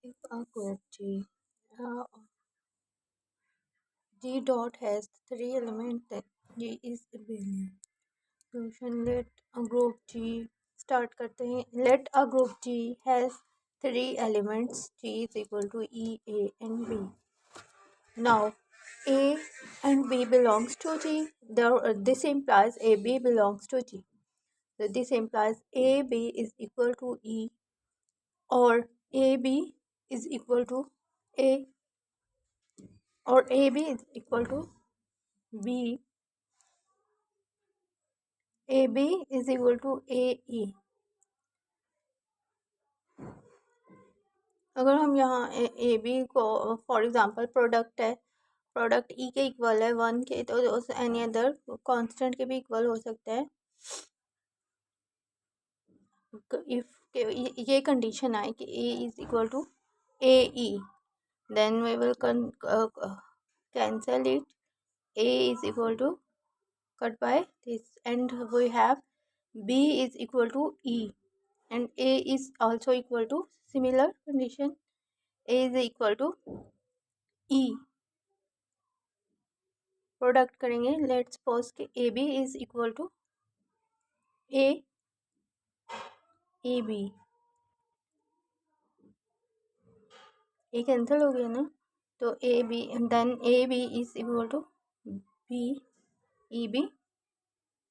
If a group G dot has three elements, then G is abelian. Solution: let a group G start करते हैं. Let a group G has three elements. G is equal to E, A, and B. Now A and B belongs to G. This implies AB belongs to G. So this implies AB is equal to E, or AB is equal to A, or AB is equal to B. AB is equal to AE. अगर हम यहाँ A B को for example product है, product ई के equal है 1 के, तो any other constant के भी इक्वल हो सकता है. इफ ये कंडीशन आए कि A is equal to A E, then we will cancel it. A is equal to cut by this, and we have B is equal to E, and A is also equal to similar condition. A is equal to E. Product करेंगे. Let's suppose कि A B is equal to A A B. A cancel हो गया ना, तो A B, then A B is equal to B E B.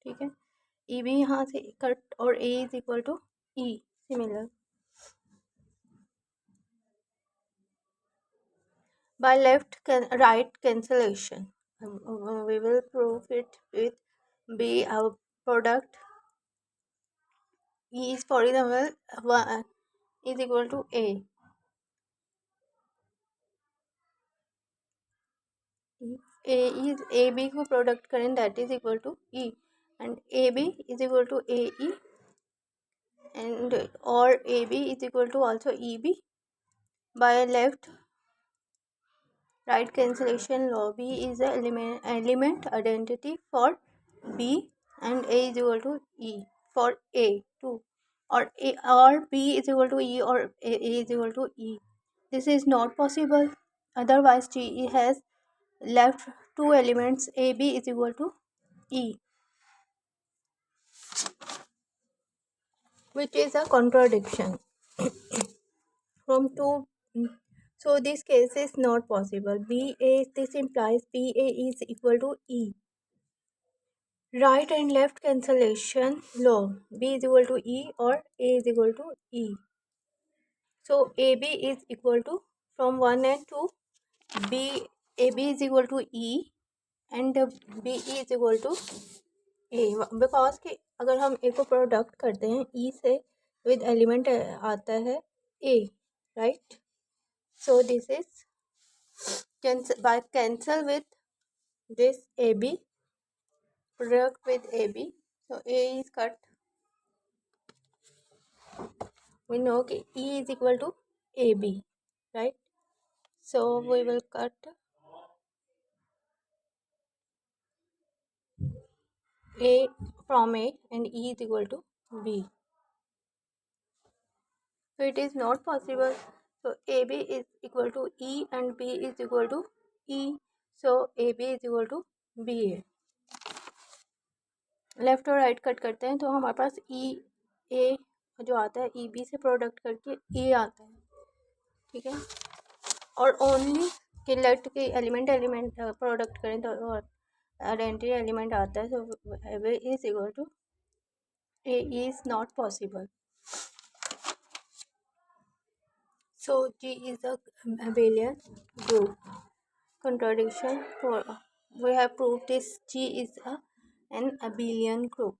ठीक है, E B यहाँ से कट, और A is equal to E, similar. By left right cancellation, we will prove it with B. Our product E is, for example, is equal to A. If A is AB को product करें, that is equal to E, and AB is equal to AE, and or AB is equal to also EB. By left right cancellation law, B is the element identity for B, and A is equal to E for A too, or B is equal to E, or A is equal to E. This is not possible. Otherwise, G has left two elements. AB is equal to E, which is a contradiction from two. So this case is not possible. This implies BA is equal to E. Right and left cancellation law, B is equal to E or A is equal to E. So AB is equal to, from 1 and 2, B, AB is equal to E and BE is equal to A. Because कि अगर हम A को product करते हैं E से, with element आता है A, right? So this is by cancel with this AB, product with AB, so A is cut. We know कि E is equal to AB, right? So we will cut A from A, and E is equal to B. So it is not possible. So AB is equal to E and B is equal to E. So AB is equal to BA. Left और right cut करते हैं तो हमारे पास E A जो आता है E B से product करके A आता है. ठीक है, और ओनली कि लेफ्ट के एलिमेंट प्रोडक्ट करें तो आइडेंटिटी एलिमेंट आता है. So A is equal to A is not possible. So G is a abelian group. Contradiction. We have proved this. G is an abelian group.